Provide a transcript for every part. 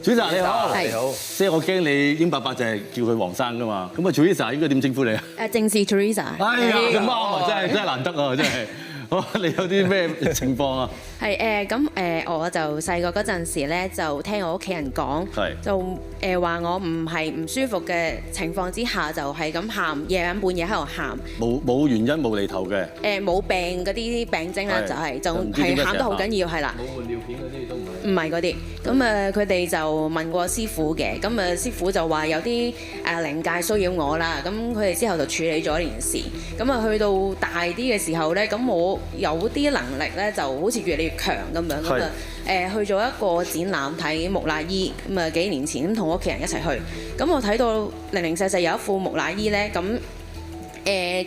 Teresa 你好，你好。即係我驚你英伯伯就係叫佢黃生噶嘛，咁啊 Teresa 應該點稱呼你啊？正是 Teresa。哎呀，咁啱啊，真係難得啊，真係。好，你有啲咩情況啊？係我就細個嗰陣時咧，就聽我屋企人講，就話我唔舒服嘅情況之下，就係咁喊，夜晚半夜喺度喊。冇原因無厘頭嘅。冇病嗰啲病徵啦，就係喊得好緊要，係啦。冇換尿片嗰啲都唔係嗰啲。咁佢哋就問過師傅嘅，咁師傅就話有啲靈界騷擾我啦，咁佢哋之後就處理咗呢件事。咁去到大啲嘅時候咧，咁我有啲能力咧，就好似越嚟越強咁樣咁啊！去咗一個展覽睇木乃伊，咁啊幾年前咁同屋企人一齊去，咁我睇到零零細細有一副木乃伊咧，咁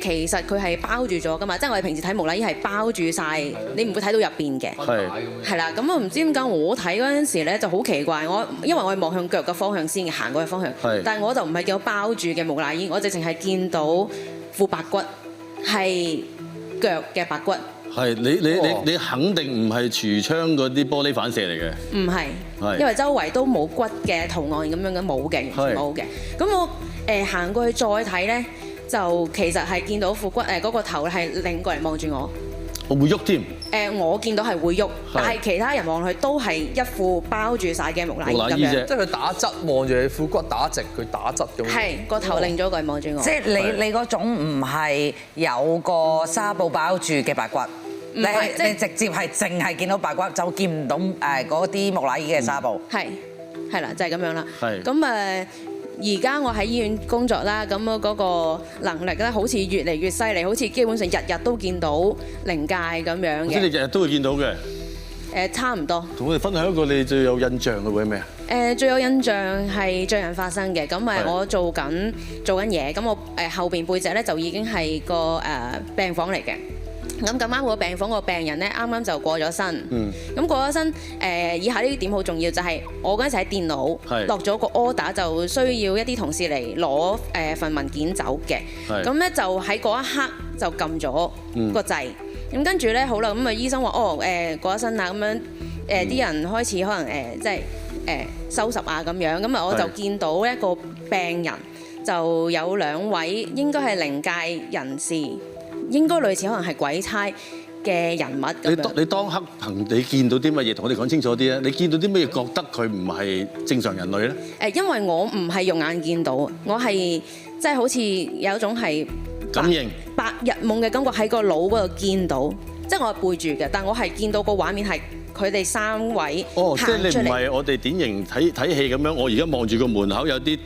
其實佢係包住咗噶嘛，即係我哋平時睇木乃伊係包住晒，你唔會睇到入邊嘅。係啦，咁我唔知點解我睇嗰陣時咧就好奇怪，因為我係望向腳嘅方向先行過嘅方向，但係我就唔係見到包住嘅木乃伊，我直情係見到副白骨係腳嘅白骨。係你肯定唔係櫥窗嗰啲玻璃反射嚟嘅？唔係，因為周圍都冇骨嘅圖案咁樣嘅，冇嘅，完全冇嘅。咁我行過去再睇咧，就其實係見到副骨嗰個頭係擰過嚟望住我。我會喐添。我見到係會喐，但係其他人望落去都係一副包住晒嘅木乃伊咁樣。即係佢打側望住你副骨打直，佢打側咁。係個頭擰咗過嚟望住我。即係你嗰種唔係有個紗布包住嘅白骨。你直接係淨係見到白骨，就見唔到嗰啲木乃伊嘅紗布。係啦，就係咁樣啦。咁而家我喺醫院工作啦，咁我嗰個能力咧，好似越嚟越犀利，好似基本上日日都見到靈界咁樣嘅。即係你日日都會見到嘅。差唔多。同我哋分享一個你最有印象嘅會係咩啊？最有印象係最近發生嘅，咁我做緊嘢，咁我後邊背脊咧就已經係個病房嚟嘅。咁啱個病房個病人咧，啱啱就過咗身。咁過咗身，以下呢啲點好重要，就係我嗰陣時喺電腦落咗個 order，就需要一啲同事嚟攞份文件走嘅。咁咧就喺嗰一刻就撳咗個掣。咁跟住咧好啦，咁啊醫生話過咗身啦，咁樣啲人開始可能即係收拾啊咁樣。咁啊我就見到一個病人就有2位應該係靈界人士。應該類似可能係鬼差嘅人物咁樣。你當刻你見到啲乜嘢？同我哋講清楚啲啊！你見到啲乜嘢覺得佢唔係正常人類咧？因為我唔係用眼見到，我係即係好似有一種係感應白日夢嘅感覺喺個腦嗰度見到，即係我係背住嘅，但我係見到個畫面係佢哋3位行出嚟。即係你唔係我哋典型睇戲咁樣，我而家望住個門口有啲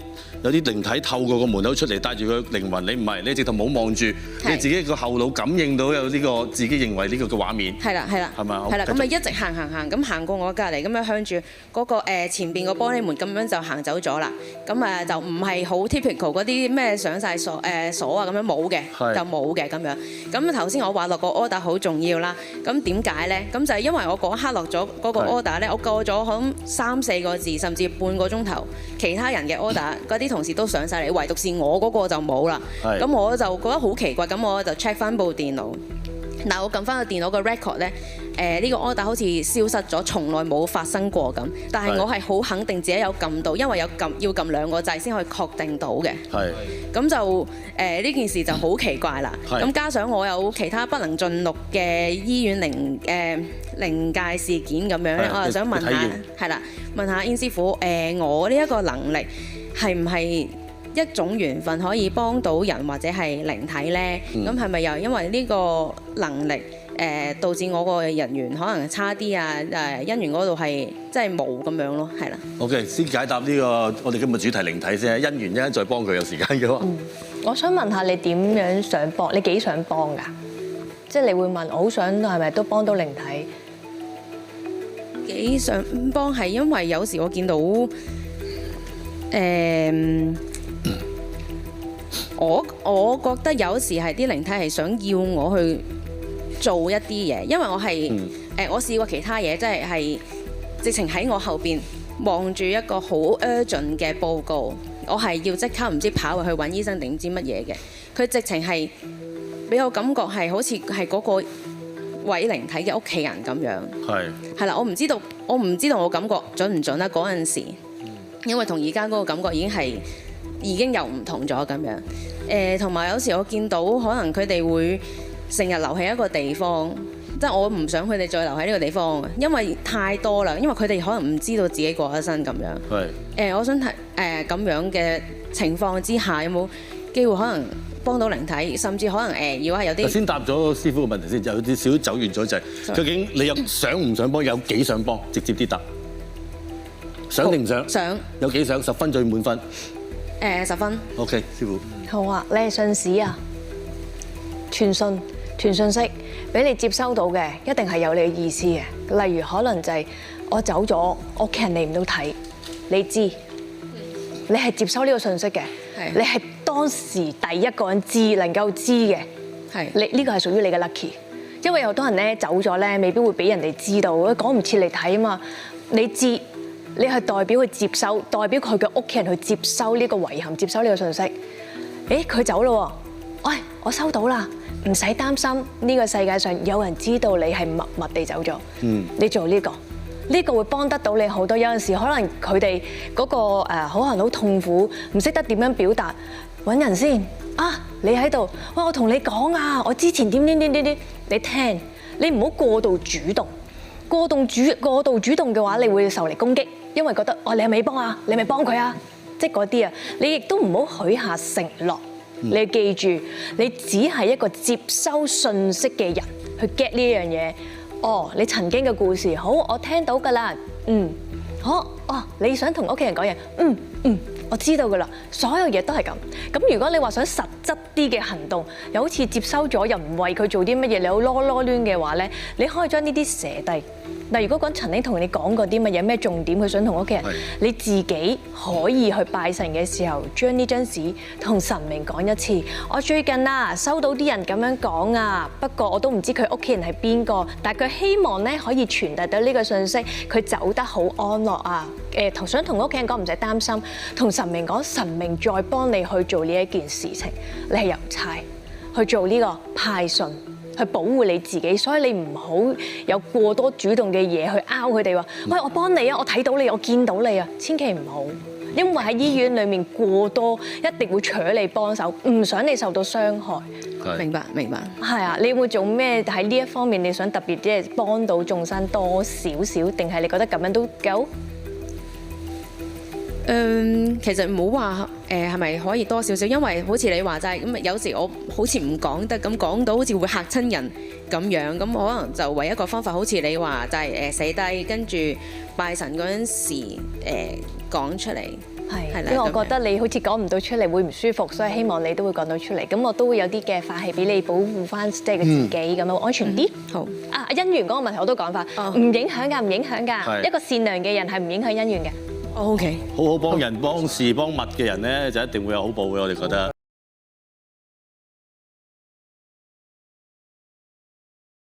靈體透過個門口出嚟，帶住個靈魂。你唔係，你直頭冇望住，你自己個後腦感應到有呢個自己認為呢個嘅畫面。係啦，係咪？係啦，咁咪一直行，咁行過我隔離，咁樣向住嗰個前邊個玻璃門咁樣就行走咗啦。咁就唔係好 typical 嗰啲咩上晒鎖啊咁樣冇嘅，就冇嘅咁樣。咁頭先我話落個 order 好重要啦。咁點解咧？咁就係因為我嗰刻落咗嗰個 order 咧，我過咗可能3-4個字，甚至半個鐘頭，其他人嘅 order 嗰啲同事都上晒嚟，唯獨是我嗰個就冇啦。咁我就覺得好奇怪，咁我就 check 翻部電腦。嗱，我撳翻個電腦個 record 咧，呢個 order 好似消失咗，從來冇發生過咁。但係我係好肯定自己有撳到，因為要撳2個掣先可以確定到嘅。咁就呢件事就好奇怪啦。咁加上我有其他不能盡錄嘅醫院靈界事件咁樣咧，我就想問下，係啦，問下燕師傅，我呢一個能力係唔係一種緣分可以幫到人或者係靈體呢？咁係咪又因為呢個能力導致我個人緣可能差啲啊？姻緣嗰度係即係冇咁樣咯，係啦。OK， 先解答呢個我哋今日主題靈體先，姻緣一陣再幫佢有時間嘅話。我想問下你點樣想幫？你幾想幫㗎？即係你會問我好想係咪都幫到靈體？幾想幫係因為有時我見到我覺得有時係啲靈體係想要我去做一啲嘢，因為我係我試過其他嘢，即係直情喺我後邊望住一個好 urgent 嘅報告，我係要即刻唔知跑去揾醫生定唔知乜嘢嘅，佢直情係俾我感覺係好似係嗰個位靈體嘅屋企人咁樣。係啦，我唔知道我感覺準唔準啦嗰陣時。因為同而家嗰個感覺已經又唔同咗咁樣。同埋有時我見到可能佢哋會成日留喺一個地方，即係我唔想佢哋再留喺呢個地方，因為太多啦。因為佢哋可能唔知道自己過咗身咁樣。係。我想睇咁樣嘅情況之下，有冇機會可能幫到靈體，甚至可能如果係有啲先答咗師傅嘅問題先，有啲少走遠咗就係究竟你有想唔想幫，有幾想幫，直接啲答。想定唔想？想。有幾想？10分最滿分。10分。OK， 師傅。好啊，你係信使啊？傳信息俾你接收到嘅，一定係有你嘅意思嘅。例如可能就係我走咗，屋企人嚟唔到睇，你知，你係接收呢個信息嘅，你係當時第一個人能夠知嘅，你呢個係屬於你嘅 lucky。因為有好多人咧走咗咧，未必會俾人哋知道，趕唔切嚟睇啊嘛。你知，你係代表佢接收，代表佢嘅屋企人去接收呢個遺憾，接收呢個信息。佢走咯喎，喂，我收到啦。唔使擔心，呢個世界上有人知道你係默默地走咗。你做呢個會幫得到你好多。有陣時可能佢哋嗰個可能好痛苦，唔識得點樣表達，揾人先啊！你喺度，喂，我同你講啊，我之前點，你聽，你唔好過度主動。過度主動嘅話，你會受嚟攻擊，因為覺得你係咪幫啊？你係咪幫佢啊？即係嗰啲啊，你亦都唔好許下承諾。你記住，你只係一個接收信息嘅人，去 get 呢樣嘢。你曾經嘅故事，好，我聽到㗎啦。好，你想同屋企人講嘢，我知道㗎啦。所有嘢都係咁。咁如果你話想實質啲嘅行動，又好似接收咗又唔為佢做啲乜嘢，你好囉攣嘅話咧，你可以將呢啲寫低。嗱，如果講曾經同你講過啲乜嘢咩重點，佢想同屋企人，你自己可以去拜神嘅時候，將呢張紙同神明講一次。我最近收到啲人咁樣講啊，不過我都唔知佢屋企人係邊個，但係佢希望咧可以傳遞到呢個信息，佢走得好安樂啊。想同屋企人講，唔使擔心，同神明講，神明再幫你去做呢一件事情，你係郵差去做呢個派信。去保護你自己，所以你唔好有過多主動嘅嘢去拗佢哋話，喂，我幫你啊，我睇到你，我見到你啊，千祈唔好，因為喺醫院裡面過多一定會搶你幫手，唔想你受到傷害。明白。係啊，你會做咩喺呢一方面？你想特別即係幫到眾生多少少，定係你覺得咁樣都夠？其實唔好話係咪可以多少少，因為好似你話齋咁，有時我好似唔講得，咁講到好似會嚇親人咁樣，咁可能就唯一一個方法，好似你話就係寫低，跟住拜神嗰陣時講出嚟。係，因為我覺得你好似講唔到出嚟會唔舒服，所以希望你都會講到出嚟。咁我都會有啲嘅法器俾你保護翻即係自己咁樣安全啲。好啊，姻緣嗰個問題我都講翻，唔影響㗎，唔影響㗎。一個善良嘅人係唔影響姻緣嘅。OK，好幫人、幫事、幫物嘅人咧，就一定會有好報嘅，我哋覺得。